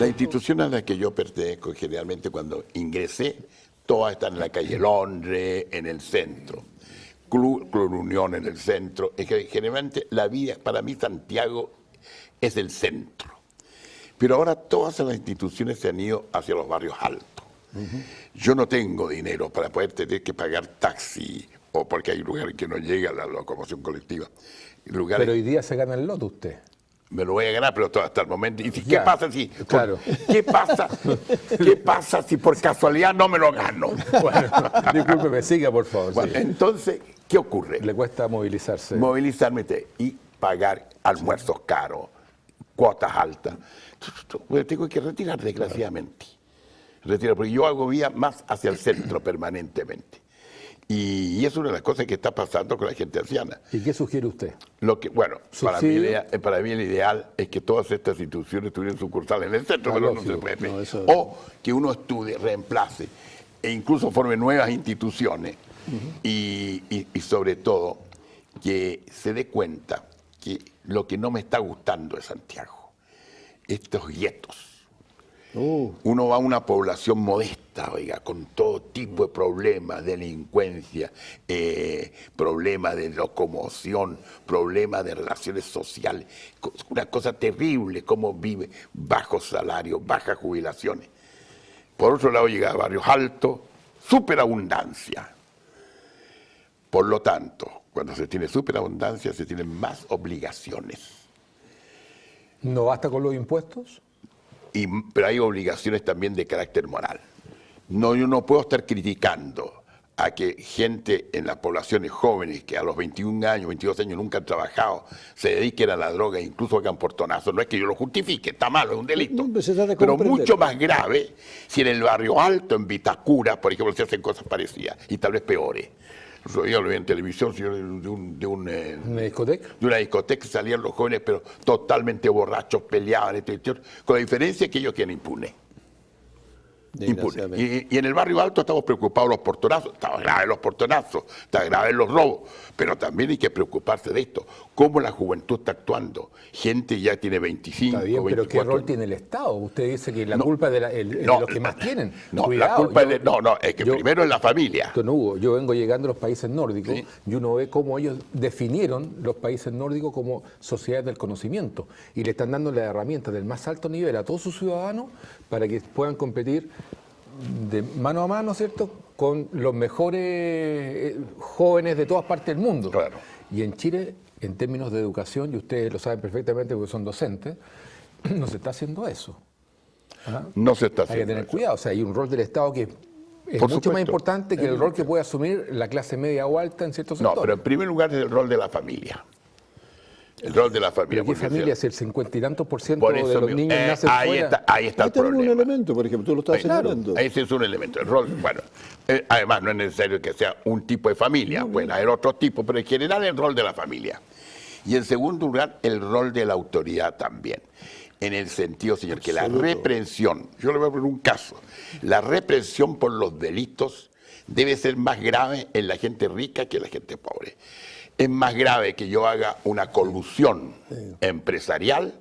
La institución a la que yo pertenezco, generalmente cuando ingresé, todas están en la calle Londres, en el centro. Club Unión en el centro. Es que generalmente la vida, para mí Santiago es el centro. Pero ahora todas las instituciones se han ido hacia los barrios altos. Yo no tengo dinero para poder tener que pagar taxi, o porque hay lugares que no llega la locomoción colectiva. Pero hoy día se gana el loto usted. Me lo voy a ganar, pero hasta el momento. ¿Y qué Ya, pasa si? claro. ¿Qué pasa si por casualidad no me lo gano? Bueno, discúlpeme, siga por favor. Bueno, Sí. entonces, ¿qué ocurre? Le cuesta movilizarse. Movilizarme y pagar almuerzos caros, cuotas altas. Pues tengo que retirar, desgraciadamente. Retirar, porque yo hago vía más hacia el centro permanentemente. Y es una de las cosas que está pasando con la gente anciana. ¿Y qué sugiere usted? Bueno, ¿Subsidio? para mí el ideal es que todas estas instituciones tuvieran sucursales en el centro, pero lógico. no se puede. No, eso- O que uno estudie, reemplace e incluso forme nuevas instituciones y sobre todo que se dé cuenta que lo que no me está gustando de Santiago, estos guetos. Uno va a una población modesta, oiga, con todo tipo de problemas, delincuencia, problemas de locomoción, problemas de relaciones sociales, una cosa terrible, cómo vive, bajos salarios, bajas jubilaciones. Por otro lado llega a barrios altos, superabundancia. Por lo tanto, cuando se tiene superabundancia, se tienen más obligaciones. ¿No basta con los impuestos? Pero hay obligaciones también de carácter moral. No, yo no puedo estar criticando a que gente en las poblaciones jóvenes que a los 21 años, 22 años nunca han trabajado, se dediquen a la droga e incluso hagan portonazos. No es que yo lo justifique, está malo, es un delito. No, se trata de Pero comprender. mucho más grave si en el barrio alto, en Vitacura, por ejemplo, se hacen cosas parecidas y tal vez peores. Yo lo vi en televisión, señor, ¿Una discoteca? de una discoteca salían los jóvenes, pero totalmente borrachos, peleaban, con la diferencia que ellos quedan impunes. Desgraciadamente. Y en el barrio alto estamos preocupados los portonazos, está grave los portonazos, está grave los robos, pero también hay que preocuparse de esto, cómo la juventud está actuando. Gente ya tiene 25, Está bien, pero 24 ¿qué rol años. tiene el Estado? Usted dice que la No, culpa es de no, los que más tienen. No, Cuidado, la culpa es es que yo- primero es la familia. Don Hugo, yo vengo llegando a los países nórdicos Sí. y uno ve cómo ellos definieron los países nórdicos como sociedades del conocimiento y le están dando las herramientas del más alto nivel a todos sus ciudadanos para que puedan competir de mano a mano, ¿cierto?, con los mejores jóvenes de todas partes del mundo. Claro. Y en Chile, en términos de educación, y ustedes lo saben perfectamente porque son docentes, no se está haciendo eso. ¿Ah? No se está Hay que haciendo tener eso. cuidado, o sea, hay un rol del Estado que es Por mucho más supuesto. importante que el rol que puede asumir la clase media o alta en ciertos No, sectores. pero en primer lugar es el rol de la familia. El rol de la familia. ¿Pero qué porque familia? Si el 50 y tantos por ciento por de eso los mismo, niños nacen ahí fuera. está Ahí el tenemos un problema. elemento, por ejemplo, tú lo estás señalando. Ese es un elemento. El rol, bueno, además no es necesario que sea un tipo de familia, pueden haber otros tipos, pero en general el rol de la familia. Y en segundo lugar, el rol de la autoridad también. En el sentido, señor, que la Absoluto. represión, yo le voy a poner un caso, la represión por los delitos debe ser más grave en la gente rica que en la gente pobre. Es más grave que yo haga una colusión empresarial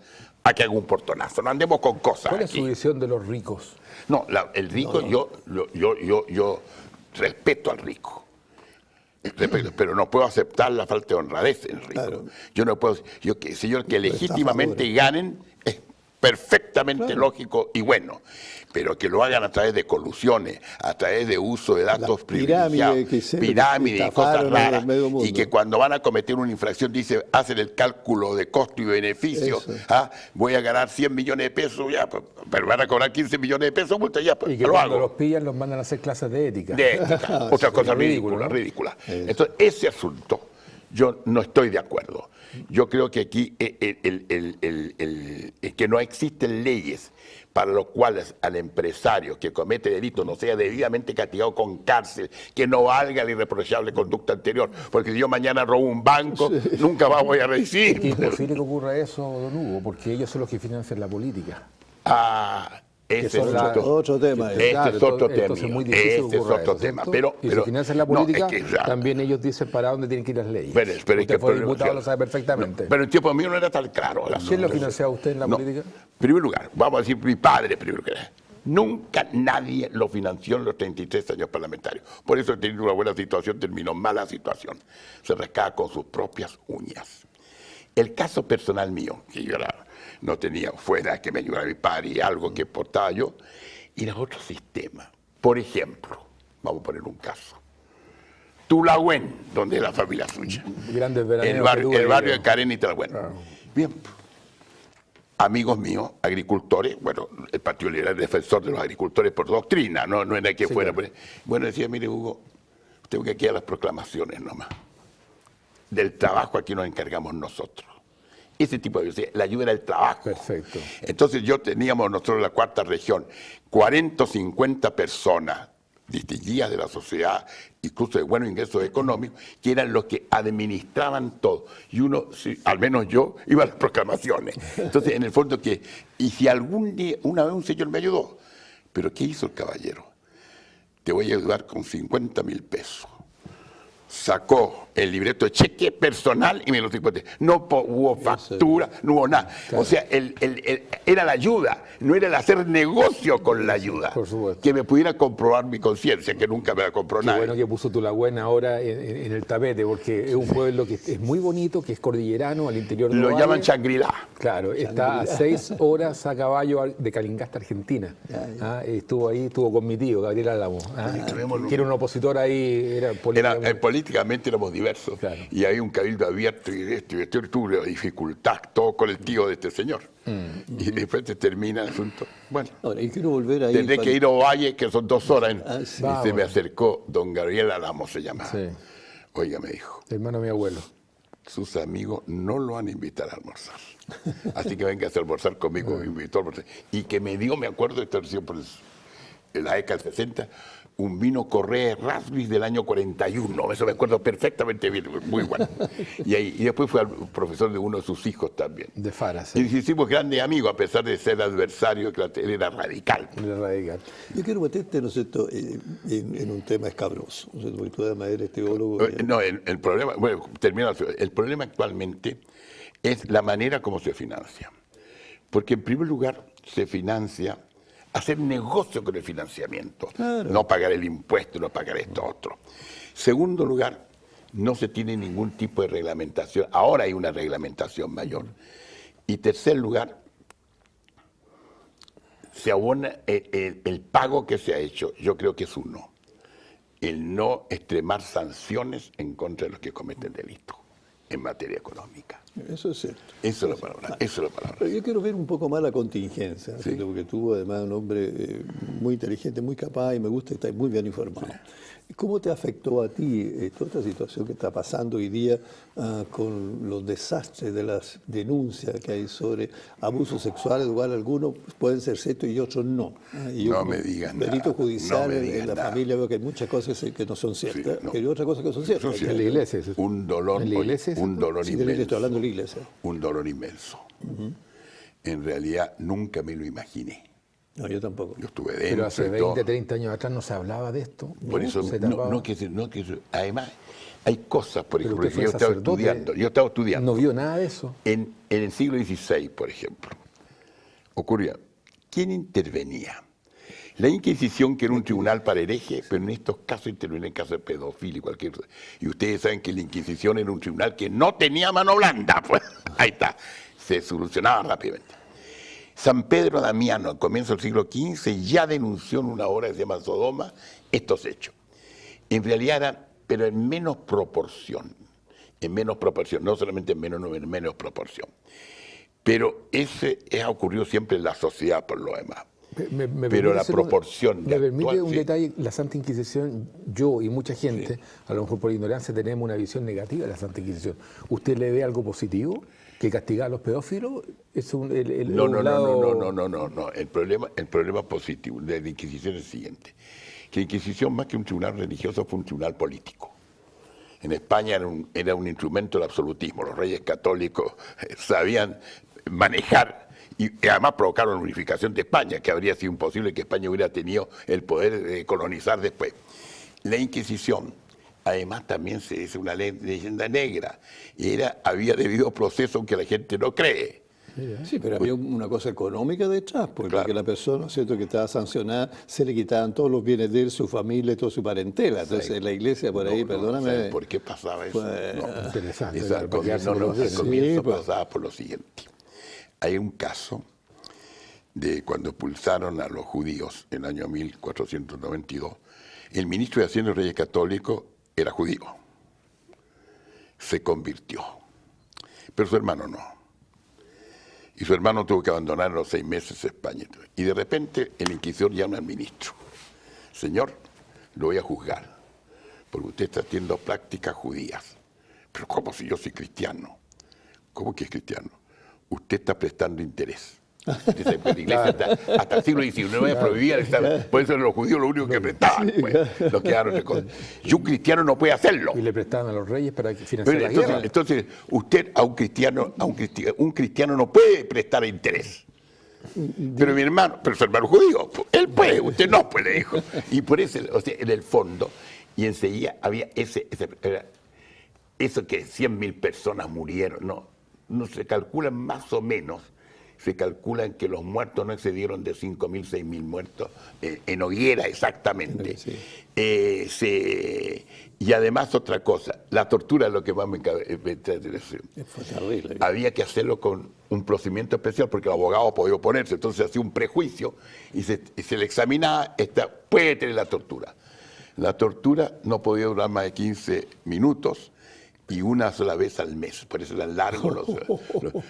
a que haga un portonazo. No andemos con cosas ¿Cuál es aquí. su visión de los ricos? No, el rico, yo respeto al rico. Respeto, pero no puedo aceptar la falta de honradez en el rico. Claro. Yo no puedo, señor, que legítimamente estafadores. ganen es perfectamente Claro. lógico y bueno, pero que lo hagan a través de colusiones, a través de uso de datos Las pirámides que pirámides y cosas estafaron al raras, medio mundo. y que cuando van a cometer una infracción dice, hacen el cálculo de costo y beneficio, Eso. voy a ganar 100 millones de pesos, ya, pues, pero van a cobrar 15 millones de pesos, multa, ya, pues, Y que lo cuando hago. los pillan los mandan a hacer clases de ética. De ética, otra cosa ridículo, ridícula, ¿no? ridícula. Entonces, ese asunto, yo no estoy de acuerdo. Yo creo que aquí que no existen leyes para los cuales al empresario que comete delito no sea debidamente castigado con cárcel, que no valga la irreprochable conducta anterior. Porque si yo mañana robo un banco, nunca más voy a Es reincidir. imposible que ocurra eso, don Hugo, porque ellos son los que financian la política. ese es otro tema. Este es otro tema. Entonces es muy difícil Este es otro tema. Pero, y si financian la política, no, es que, también ellos dicen para dónde tienen que ir las leyes. Pero es Usted que fue diputado, lo sabe perfectamente. Pero en tiempo mío no era tan claro. ¿Quién lo financiaba usted en la política? En primer lugar, vamos a decir mi padre, primero que nada. Nunca nadie lo financió en los 33 años parlamentarios. Por eso teniendo una buena situación, terminó mala situación. Se rascaba con sus propias uñas. El caso personal mío, que yo no tenía fuera que me ayudara mi padre y algo que portaba yo, era otro sistema. Por ejemplo, vamos a poner un caso. Tulagüen, donde es la familia suya. Grandes el barrio de Karen y Tulagüen. Bien. Amigos míos, agricultores, bueno, el Partido Liberal era defensor de los agricultores por doctrina, no era que fuera. Claro. Bueno, decía, mire Hugo, tengo que quedar las proclamaciones nomás. Del trabajo aquí nos encargamos nosotros. Ese tipo de cosas, la ayuda era el trabajo. Perfecto. Entonces teníamos nosotros en la cuarta región 40 o 50 personas distinguidas de la sociedad, incluso de buenos ingresos económicos, que eran los que administraban todo. Y uno, al menos yo, iba a las proclamaciones. Entonces, en el fondo, y si algún día, una vez un señor me ayudó, pero ¿qué hizo el caballero? Te voy a ayudar con 50.000 pesos. Sacó el libreto de cheque personal y me lo 50. No hubo factura, no hubo nada. Claro. O sea, era la ayuda, no era el hacer negocio con la ayuda. Por supuesto. Que me pudiera comprobar mi conciencia, que nunca me la compró nadie. Qué bueno que puso Tulagüen ahora en el tapete, porque es un pueblo que es muy bonito, que es cordillerano, al interior de Lo llaman Shangri-La. Claro, está a 6 horas a caballo de Calingasta, Argentina. Estuvo ahí, estuvo con mi tío, Gabriel Álamo, que era un opositor ahí. Políticamente éramos diversos. Claro. Y había un cabildo abierto y tuve la dificultad, todo colectivo de este señor. Y después se termina el asunto. Bueno, ahora, y quiero volver ahí. Tendré que ir a Ovalle, que son 2 horas. Sí. Y se me acercó don Gabriel Álamo, se llamaba. Sí. Oiga, me dijo. Hermano de mi abuelo. Sus amigos no lo van a invitar a almorzar. Así que venga a almorzar conmigo, me invitó a almorzar. Y que me dio, me acuerdo, esta versión por la década del 60, un vino Correa Rasbis del año 41. Eso me acuerdo perfectamente bien, muy bueno. Y después fue al profesor de uno de sus hijos también. De Fara, sí. Y nos hicimos grandes amigos, a pesar de ser adversario, que él era radical. Era radical. Yo quiero meterte, ¿no es cierto?, en un tema escabroso, ¿no es cierto?, porque tú además eres teólogo. No, el problema, bueno, termino. El problema actualmente es la manera como se financia. Porque en primer lugar se financia hacer negocio con el financiamiento, claro. No pagar el impuesto, no pagar esto otro. Segundo lugar, no se tiene ningún tipo de reglamentación. Ahora hay una reglamentación mayor. Y tercer lugar, se abona el pago que se ha hecho. Yo creo que es uno. El no extremar sanciones en contra de los que cometen delitos en materia económica. Eso es cierto. Eso es la palabra. Pero yo quiero ver un poco más la contingencia, sí. Porque tú además un hombre muy inteligente, muy capaz y me gusta que estás muy bien informado. Sí. ¿Cómo te afectó a ti toda esta situación que está pasando hoy día con los desastres de las denuncias que hay sobre abusos sexuales, igual algunos pueden ser ciertos y otros no? No me digan nada. Delito judicial no en la familia, veo que hay muchas cosas que no son ciertas, sí, no. Hay otras cosas que son ciertas. En la iglesia. Un dolor, ¿En la iglesia? Un dolor sí, inmenso. Estoy hablando de la iglesia. Un dolor inmenso. En realidad nunca me lo imaginé. No, yo tampoco. Yo estuve dentro. Pero hace 20, 30 años atrás no se hablaba de esto. Por eso, además, hay cosas, por ejemplo, que yo estaba estudiando. ¿No vio nada de eso? En el siglo XVI, por ejemplo, ocurría, ¿quién intervenía? La Inquisición, que era un tribunal para herejes, pero en estos casos intervenía en casos de pedofilia y cualquier cosa. Y ustedes saben que la Inquisición era un tribunal que no tenía mano blanda. Pues ahí está, se solucionaba rápidamente. San Pedro Damiano, al comienzo del siglo XV, ya denunció en una obra que se llama Sodoma estos hechos. En realidad eran, pero en menos proporción, no solamente en menos proporción. Pero ese ha ocurrido siempre en la sociedad por lo demás. Pero la proporción me permite un detalle, la Santa Inquisición, yo y mucha gente, a lo mejor por ignorancia tenemos una visión negativa de la Santa Inquisición. ¿Usted le ve algo positivo? ¿Que castigar a los pedófilos? Es No. El problema positivo de la Inquisición es el siguiente. Que la Inquisición, más que un tribunal religioso, fue un tribunal político. En España era un instrumento del absolutismo. Los reyes católicos sabían manejar Y además provocaron la unificación de España, que habría sido imposible que España hubiera tenido el poder de colonizar después. La Inquisición, además, también se dice una leyenda negra. Había debido proceso aunque la gente no cree. Sí, pero había una cosa económica detrás, porque Claro. la persona, ¿cierto?, que estaba sancionada, se le quitaban todos los bienes de él, su familia, toda su parentela. Entonces la iglesia por ahí, perdóname. ¿Sabes por qué pasaba eso? Pues, No. Interesante, Eso para al comienzo, quedarse con los bienes. al comienzo Sí, pues. pasaba por lo siguiente. Hay un caso de cuando expulsaron a los judíos en el año 1492. El ministro de Hacienda y Reyes Católicos era judío. Se convirtió. Pero su hermano no. Y su hermano tuvo que abandonar a los 6 meses España. Y de repente el inquisidor llama al ministro. Señor, lo voy a juzgar, porque usted está haciendo prácticas judías. Pero ¿cómo si yo soy cristiano? ¿Cómo que es cristiano? Usted está prestando interés. Dice, pues, la iglesia hasta el siglo XIX prohibía, por eso los judíos lo único que prestaban, pues, los que daban otra cosa. Y un cristiano no puede hacerlo. Y le prestaban a los reyes para financiar Pero la guerra. entonces, usted a un cristiano no puede prestar interés. Pero mi hermano, pero su hermano judío, él puede, usted no puede, hijo. Y por eso, o sea, en el fondo, y enseguida había eso que 100.000 personas murieron, no se calculan más o menos. Se calculan que los muertos no excedieron de 5.000, 6.000 muertos en hoguera exactamente. Sí. Y además otra cosa, la tortura es lo que más me interesa. Fue terrible. Había que hacerlo con un procedimiento especial porque el abogado podía oponerse, entonces hacía un prejuicio y se le examinaba, puede tener la tortura. La tortura no podía durar más de 15 minutos. Y una sola vez al mes, por eso eran largos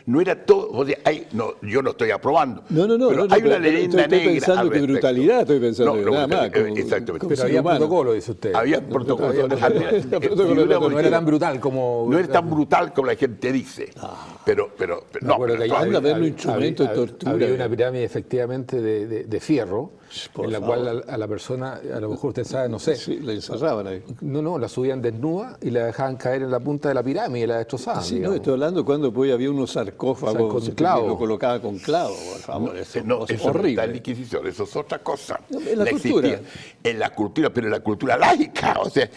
no era todo, o sea, yo no estoy aprobando. No, pero hay una leyenda estoy negra pensando al que respecto. brutalidad, estoy pensando, nada más. Exactamente. Pero había protocolo, dice usted. Había protocolo. No era tan brutal como... No era tan brutal como la gente dice. Pero no, acuerdo que pero anda a ver los instrumentos de tortura. Había una pirámide efectivamente de fierro, Por en la favor. cual a la persona, a lo mejor usted sabe, no sé, Sí, la encerraban ahí. no, la subían desnuda y la dejaban caer en la punta de la pirámide y la destrozaban. Sí, no, digamos. estoy hablando cuando pues, había unos sarcófagos Con clavo. que lo colocaban con clavo, por favor. Eso es eso no está en la horrible. Inquisición, eso es otra cosa. No, en la cultura. Existía en la cultura, pero en la cultura laica. O sea,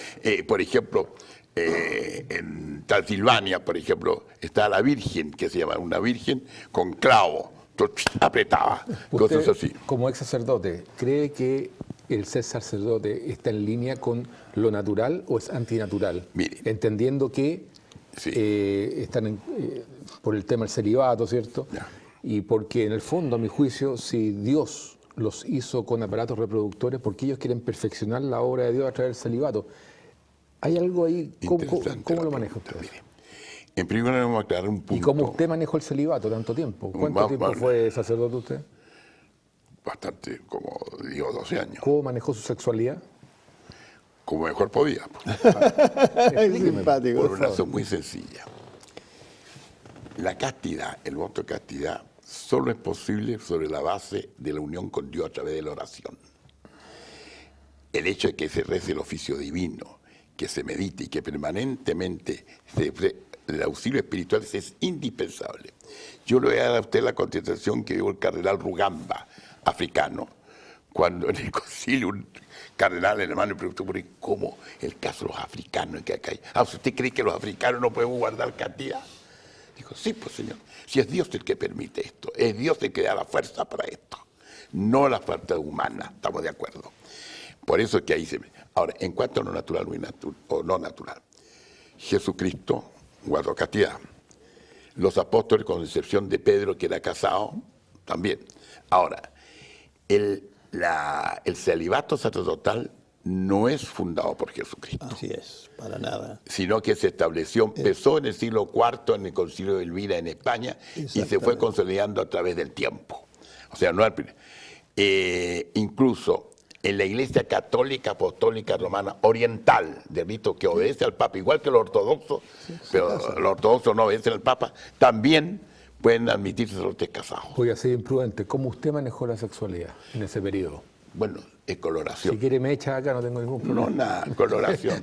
por ejemplo, en Transilvania, por ejemplo, está la Virgen, que se llama una Virgen con clavo. Entonces, apretaba, Usted, cosas así. como ex sacerdote, ¿cree que el ser sacerdote está en línea con lo natural o es antinatural? Mire. Entendiendo que Sí. están por el tema del celibato, ¿cierto? Ya. Y porque en el fondo, a mi juicio, si Dios los hizo con aparatos reproductores, porque ellos quieren perfeccionar la obra de Dios a través del celibato. ¿Hay algo ahí? ¿Cómo Interesante lo la maneja pregunta, usted? mire. En primer lugar, vamos a aclarar un punto. ¿Y cómo usted manejó el celibato tanto tiempo? ¿Cuánto tiempo fue sacerdote usted? Bastante, como digo, 12 años. ¿Cómo manejó su sexualidad? Como mejor podía. Es simpático. Por una razón muy sencilla. La castidad, el voto de castidad, solo es posible sobre la base de la unión con Dios a través de la oración. El hecho de que se rece el oficio divino, que se medite y que permanentemente el auxilio espiritual es indispensable. Yo le voy a dar a usted la contestación que dio el cardenal Rugamba, africano, cuando en el concilio un cardenal alemán le preguntó por cómo el caso de los africanos que acá hay. ¿Usted cree que los africanos no podemos guardar castidad? Dijo, sí, pues señor, si es Dios el que permite esto, es Dios el que da la fuerza para esto, no la fuerza humana, estamos de acuerdo. Por eso es que ahí se ve. Ahora, en cuanto a lo natural o no natural, Jesucristo guardó castidad. Los apóstoles, con excepción de Pedro, que era casado, también. Ahora, el celibato sacerdotal no es fundado por Jesucristo. Así es, para nada. Sino que se estableció, empezó en el siglo IV en el Concilio de Elvira en España y se fue consolidando a través del tiempo. O sea, no al incluso en la Iglesia Católica Apostólica Romana Oriental, de rito que obedece al Papa, igual que los ortodoxos, pero los ortodoxos no obedecen al Papa, también pueden admitirse sacerdotes casados. Voy a ser imprudente. ¿Cómo usted manejó la sexualidad en ese periodo? Bueno, Es coloración. Si quiere me echa acá, no tengo ningún problema. No, nada, coloración.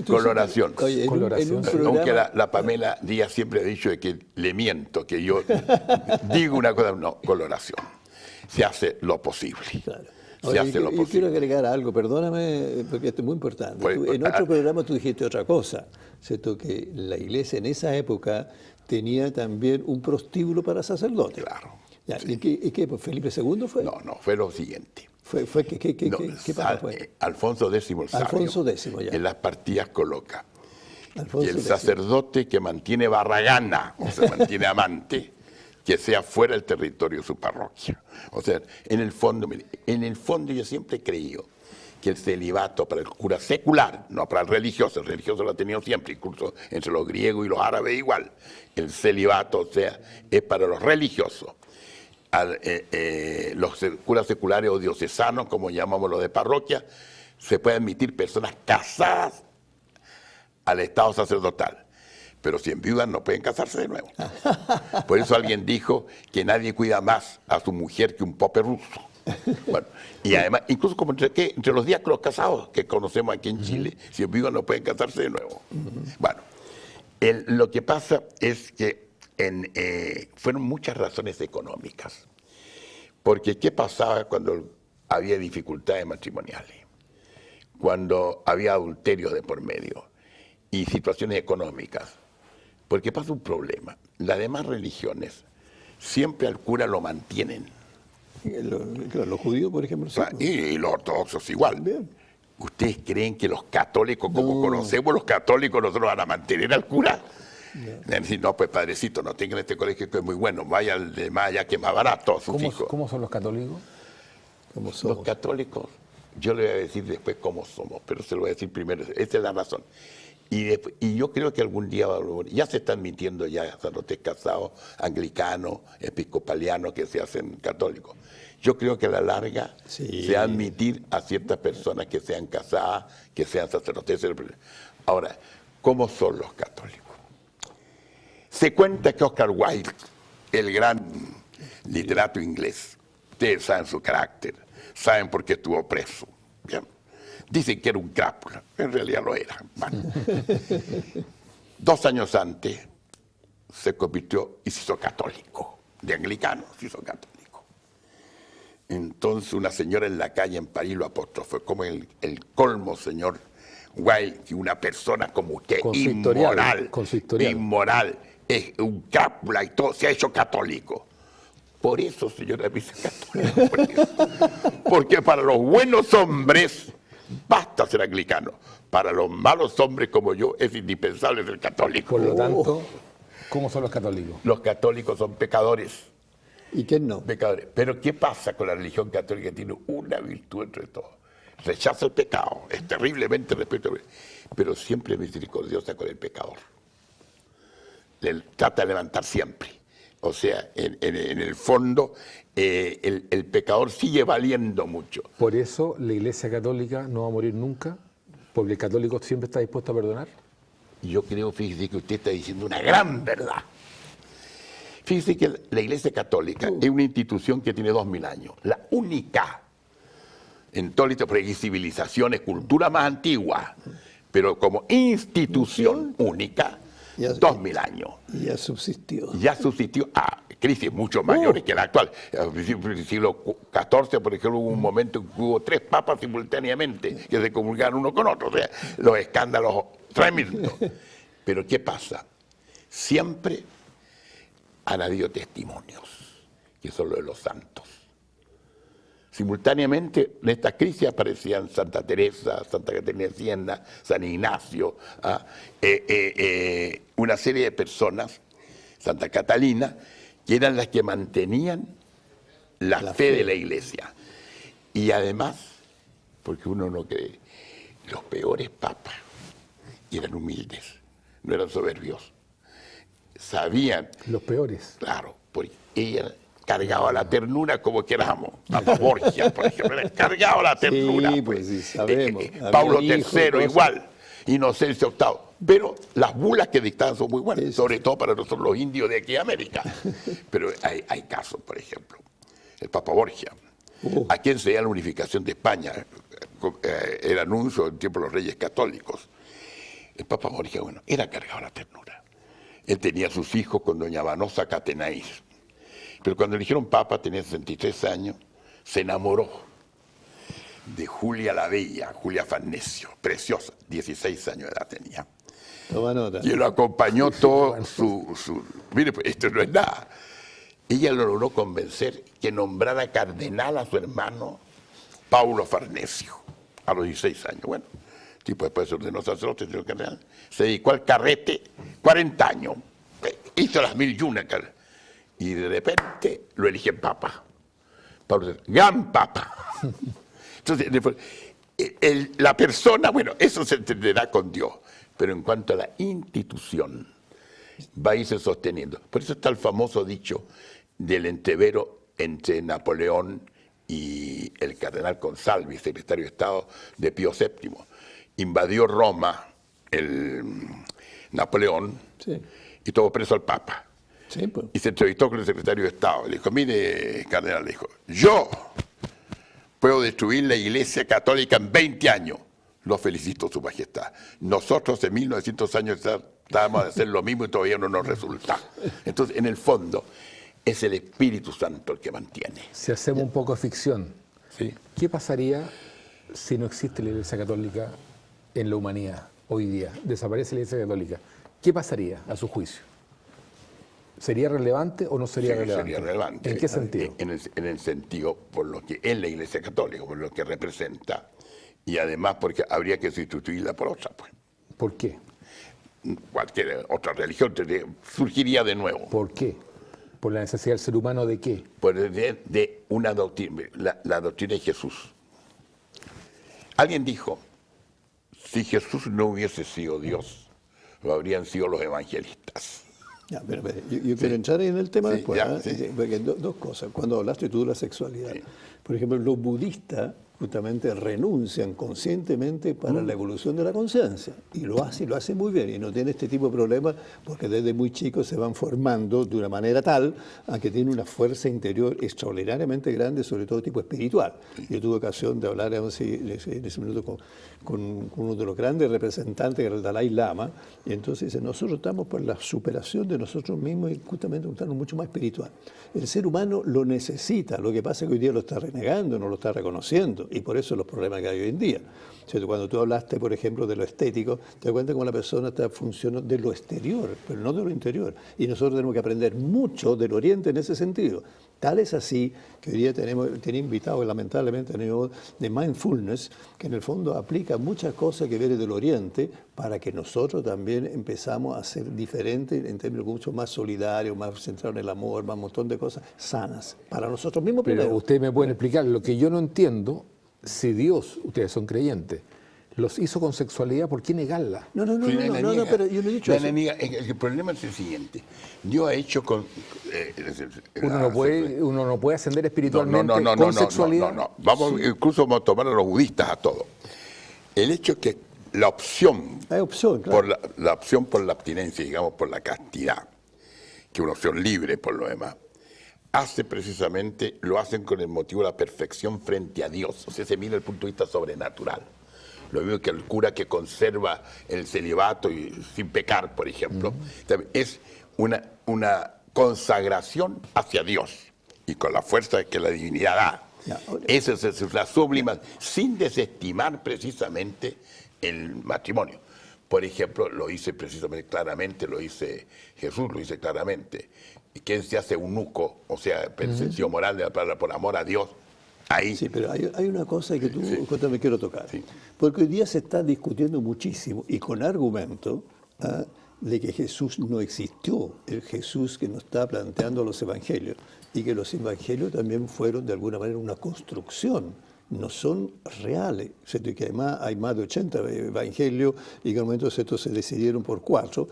Coloración. Oye, en un programa... Aunque la Pamela Díaz siempre ha dicho de que le miento, que yo digo una cosa, no, coloración. Se hace lo posible. Claro. Se Oye, hace lo yo posible. quiero agregar algo, perdóname, porque esto es muy importante. Pues, En otro programa tú dijiste otra cosa, ¿cierto? Que la iglesia en esa época tenía también un prostíbulo para sacerdotes. Claro. Ya, Sí. ¿Y qué? ¿Pues ¿Felipe II fue? No, fue lo siguiente. ¿Qué papa fue? Alfonso X el Sabio, Alfonso X, ya. en las partidas coloca Alfonso que el X. sacerdote que mantiene barragana, o se mantiene amante, que sea fuera del territorio de su parroquia. O sea, en el fondo yo siempre he creído que el celibato para el cura secular, no para el religioso lo ha tenido siempre, incluso entre los griegos y los árabes igual. El celibato, o sea, es para los religiosos. Los curas seculares o diocesanos, como llamamos los de parroquia, se pueden admitir personas casadas al estado sacerdotal, pero si enviudan no pueden casarse de nuevo. Por eso alguien dijo que nadie cuida más a su mujer que un pope ruso. Bueno, y además, incluso como entre los diáconos casados que conocemos aquí en Chile, si enviudan no pueden casarse de nuevo. Bueno, lo que pasa es que fueron muchas razones económicas. Porque ¿qué pasaba cuando había dificultades matrimoniales? Cuando había adulterio de por medio y situaciones económicas. Porque pasa un problema. Las demás religiones siempre al cura lo mantienen. Los judíos, por ejemplo. Sí. Y los ortodoxos igual. Bien. ¿Ustedes creen que los católicos, como conocemos los católicos, nosotros van a mantener al cura? Decir, no, pues padrecito, no tengan este colegio que es muy bueno, vaya al de más allá que es más barato a sus hijos. ¿Cómo son los católicos? ¿Cómo somos? Los católicos, yo le voy a decir después cómo somos, pero se lo voy a decir primero, esta es la razón. Y yo creo que algún día ya se están mintiendo ya sacerdotes casados, anglicanos, episcopalianos que se hacen católicos. Yo creo que a la larga se va a admitir a ciertas personas que sean casadas, que sean sacerdotes. Ahora, ¿cómo son los católicos? Se cuenta que Oscar Wilde, el gran literato inglés, ustedes saben su carácter, saben por qué estuvo preso. ¿Bien? Dicen que era un crápula, en realidad lo era. Bueno. 2 años antes se convirtió y se hizo católico, de anglicano se hizo católico. Entonces una señora en la calle en París lo apostrofó como el colmo, señor Wilde, que una persona como usted, inmoral, es un crápula y todo, se ha hecho católico. Por eso, señora, me hice católico. Porque para los buenos hombres basta ser anglicano. Para los malos hombres como yo es indispensable ser católico. Por lo tanto, ¿cómo son los católicos? Los católicos son pecadores. ¿Y quién no? Pecadores. Pero ¿qué pasa con la religión católica? Tiene una virtud entre todos. Rechaza el pecado, es terriblemente respetuosa, pero siempre es misericordiosa con el pecador. Le trata de levantar siempre. O sea, en el fondo, el pecador sigue valiendo mucho. Por eso la Iglesia Católica no va a morir nunca, porque el católico siempre está dispuesto a perdonar. Yo creo, fíjese, que usted está diciendo una gran verdad. Fíjese que la Iglesia Católica es una institución que tiene 2000 años, la única en todas las civilizaciones, cultura más antigua, pero como institución única, 2000 años. Y ya subsistió. Ya subsistió a crisis mucho mayores que la actual. En el siglo XIV, por ejemplo, hubo un momento en que hubo 3 papas simultáneamente que se comulgaron uno con otro. O sea, los escándalos tremendos. Pero ¿qué pasa? Siempre han habido testimonios, que son los de los santos. Simultáneamente en esta crisis aparecían Santa Teresa, Santa Caterina de Siena, San Ignacio, una serie de personas, Santa Catalina, que eran las que mantenían la fe de la Iglesia. Y además, porque uno no cree, los peores papas eran humildes, no eran soberbios. Sabían. Los peores. Claro, porque ella cargaba la ternura como queramos. Papa Borgia, por ejemplo, cargaba la ternura. Sí, pues sí, sabemos. Paulo III igual, Inocencio VIII. Pero las bulas que dictaban son muy buenas, sobre todo para nosotros los indios de aquí de América. Pero hay casos, por ejemplo, el Papa Borgia, Aquí enseñaba la unificación de España, el anuncio en tiempo de los reyes católicos. El Papa Borgia, bueno, era cargado la ternura. Él tenía sus hijos con doña Vanosa Catenaís. Pero cuando eligieron Papa, tenía 63 años, se enamoró de Julia la Bella, Julia Farnesio, preciosa, 16 años de edad tenía. Toma nota. Y lo acompañó todo su... Mire, pues, esto no es nada. Ella lo logró convencer que nombrara cardenal a su hermano Paulo Farnesio, a los 16 años. Bueno, el tipo después se ordenó sacerdote, se dedicó al carrete 40 años, hizo las 1001 y de repente lo eligen papa. Pablo, gran papa. Entonces, la persona, bueno, eso se entenderá con Dios, pero en cuanto a la institución, va a irse sosteniendo. Por eso está el famoso dicho del entrevero entre Napoleón y el cardenal Consalvi, secretario de Estado de Pío VII. Invadió Roma el Napoleón, sí, y tuvo preso al Papa. Sí, pues. Y se entrevistó con el secretario de Estado. Le dijo, mire, cardenal, le dijo, yo puedo destruir la Iglesia Católica en 20 años. Lo felicito, Su Majestad. Nosotros en 1900 años tratábamos de hacer lo mismo y todavía no nos resulta. Entonces, en el fondo, es el Espíritu Santo el que mantiene. Si hacemos un poco de ficción, ¿sí? ¿Qué pasaría si no existe la Iglesia Católica en la humanidad hoy día? Desaparece la Iglesia Católica. ¿Qué pasaría a su juicio? ¿Sería relevante o no sería relevante? Sería relevante. ¿En qué sentido? En el sentido por lo que es la Iglesia Católica, por lo que representa, y además porque habría que sustituirla por otra. Pues. ¿Por qué? Cualquier otra religión surgiría de nuevo. ¿Por qué? ¿Por la necesidad del ser humano de qué? De una doctrina, la doctrina de Jesús. Alguien dijo, si Jesús no hubiese sido Dios, lo habrían sido los evangelistas. Ya, pero, yo quiero entrar en el tema después. Porque dos cosas. Cuando hablaste tú de la sexualidad, por ejemplo, los budistas justamente renuncian conscientemente para la evolución de la conciencia. Y lo hace muy bien. Y no tiene este tipo de problemas porque desde muy chicos se van formando de una manera tal a que tiene una fuerza interior extraordinariamente grande, sobre todo tipo espiritual. Yo tuve ocasión de hablar en ese minuto con uno de los grandes representantes, que era el Dalai Lama, y entonces dice, nosotros estamos por la superación de nosotros mismos y justamente un plano mucho más espiritual. El ser humano lo necesita, lo que pasa es que hoy día lo está renegando, no lo está reconociendo, y por eso los problemas que hay hoy en día. ¿Cierto? Cuando tú hablaste, por ejemplo, de lo estético, te das cuenta cómo la persona está funcionando de lo exterior, pero no de lo interior. Y nosotros tenemos que aprender mucho del Oriente en ese sentido. Tal es así que hoy día tenemos invitados, lamentablemente, de mindfulness, que en el fondo aplica muchas cosas que vienen del Oriente para que nosotros también empezamos a ser diferentes en términos mucho más solidarios, más centrados en el amor, más un montón de cosas sanas para nosotros mismos. Pero primero. ustedes me pueden explicar, lo que yo no entiendo, si Dios, ustedes son creyentes, los hizo con sexualidad, ¿por qué negarla? No, pero yo no he dicho eso. El problema es el siguiente. Dios ha hecho con... uno no puede ascender espiritualmente con sexualidad. No. Incluso vamos a tomar a los budistas a todos. El hecho que la opción, claro, la opción por la abstinencia, digamos, por la castidad, que es una opción libre por lo demás, lo hacen con el motivo de la perfección frente a Dios. O sea, se mira el punto de vista sobrenatural. Lo mismo que el cura que conserva el celibato y sin pecar, por ejemplo, es una consagración hacia Dios y con la fuerza que la divinidad da. Esa es la sublima, sin desestimar precisamente el matrimonio. Por ejemplo, lo dice precisamente claramente, lo dice Jesús, lo dice claramente. ¿Quién se hace eunuco? O sea, el sentido moral de la palabra por amor a Dios. Ahí. Sí, pero hay una cosa que tú me quiero tocar. Sí. Porque hoy día se está discutiendo muchísimo y con argumento de que Jesús no existió, el Jesús que nos está planteando los evangelios, y que los evangelios también fueron de alguna manera una construcción, no son reales. ¿Cierto? Y que además hay más de 80 evangelios y que en el momento estos se decidieron por 4.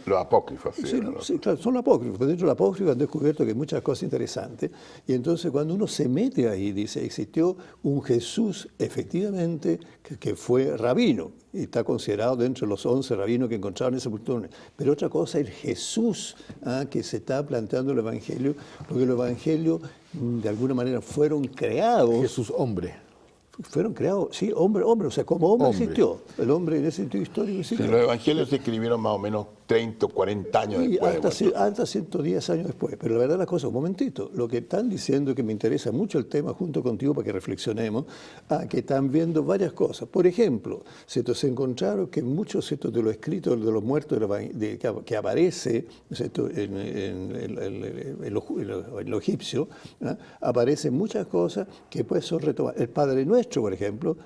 Los apócrifos. Sí, claro, son los apócrifos. Dentro de los apócrifos han descubierto que hay muchas cosas interesantes. Y entonces cuando uno se mete ahí, dice, existió un Jesús efectivamente que fue rabino. y está considerado dentro de los 11 rabinos que encontraron esa sepultura. Pero otra cosa es Jesús, que se está planteando el Evangelio, porque los Evangelios de alguna manera fueron creados. Jesús hombre. Fueron creados, sí, hombre, o sea, como hombre existió. El hombre en ese sentido histórico existió. Sí, los evangelios se escribieron más o menos 30 o 40 años Y después. hasta 110 años después. Pero la verdad las cosas, un momentito, lo que están diciendo, que me interesa mucho el tema junto contigo para que reflexionemos, que están viendo varias cosas. Por ejemplo, se encontraron que muchos de los escritos de los muertos que aparece en lo egipcio, aparecen muchas cosas que pues son retomadas. El Padre Nuestro, por ejemplo,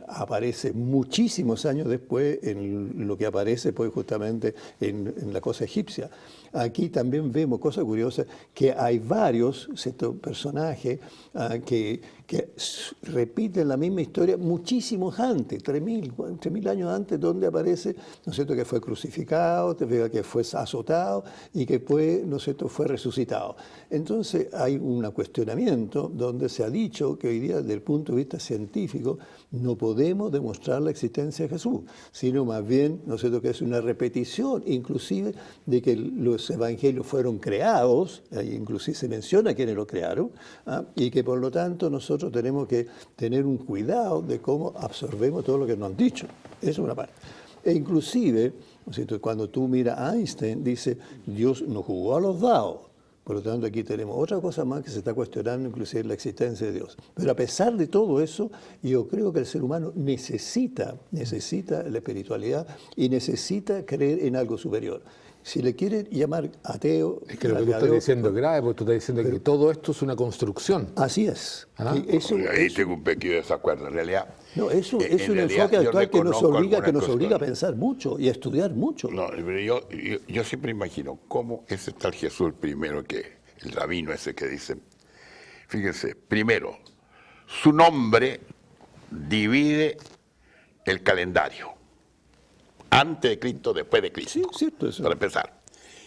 aparece muchísimos años después en lo que aparece pues justamente en la cosa egipcia. Aquí también vemos cosas curiosas, que hay varios personajes que repiten la misma historia muchísimos antes, 3.000 años antes, donde aparece, ¿no es cierto?, que fue crucificado, que fue azotado y que fue, ¿no es cierto?, fue resucitado. Entonces hay un cuestionamiento donde se ha dicho que hoy día, desde el punto de vista científico, no podemos demostrar la existencia de Jesús, sino más bien, ¿no es cierto?, que es una repetición, inclusive, de que los evangelios fueron creados, inclusive se menciona quiénes lo crearon, y que por lo tanto nosotros tenemos que tener un cuidado de cómo absorbemos todo lo que nos han dicho. Eso es una parte. E inclusive, ¿no es cierto?, cuando tú miras a Einstein, dice, Dios nos jugó a los dados. Por lo tanto, aquí tenemos otra cosa más que se está cuestionando, inclusive la existencia de Dios. Pero a pesar de todo eso, yo creo que el ser humano necesita la espiritualidad y necesita creer en algo superior. Si le quieren llamar ateo... Es que lo que tú estás diciendo es grave, porque tú estás diciendo que todo esto es una construcción. Así es. Ahí tengo un pequeño desacuerdo, en realidad. No, es un enfoque actual que nos obliga a pensar mucho y a estudiar mucho. No, pero yo siempre imagino cómo ese tal Jesús, el primero el rabino ese que dice, fíjense, primero, su nombre divide el calendario. Antes de Cristo, después de Cristo. Sí, cierto eso. Para empezar.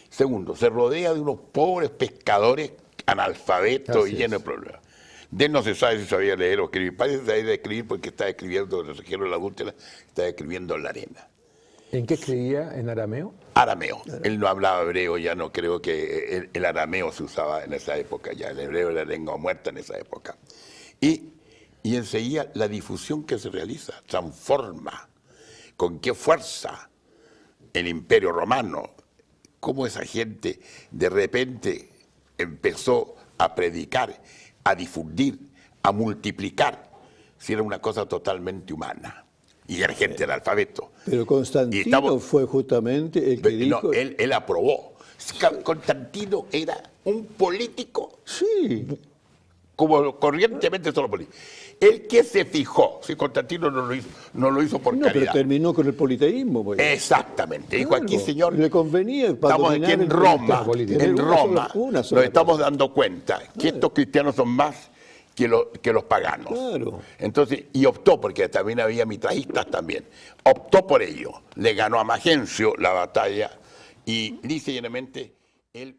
Segundo, se rodea de unos pobres pescadores analfabetos y llenos de problemas. De él no se sabe si sabía leer o escribir. Parece que sabía escribir porque está escribiendo en el región de la adúltera, está escribiendo en la arena. ¿En qué escribía? ¿En arameo? Arameo. Él no hablaba hebreo, ya no creo que el arameo se usaba en esa época, ya el hebreo era lengua muerta en esa época. Y enseguida la difusión que se realiza transforma. ¿Con qué fuerza el Imperio Romano? ¿Cómo esa gente de repente empezó a predicar, a difundir, a multiplicar? Si era una cosa totalmente humana. Y era gente del alfabeto. Pero Constantino fue justamente el que dijo... No, él aprobó. Constantino era un político. Sí. Como corrientemente solo político. El que se fijó, si Constantino no lo hizo por caridad. Pero terminó con el politeísmo. Pues. Exactamente. Dijo aquí, señor, le convenía estamos aquí en Roma, nos estamos dando cuenta que estos cristianos son más que los paganos. Claro. Entonces, y optó, porque también había mitrajistas también, optó por ello. Le ganó a Magencio la batalla y, lisa y llanamente, él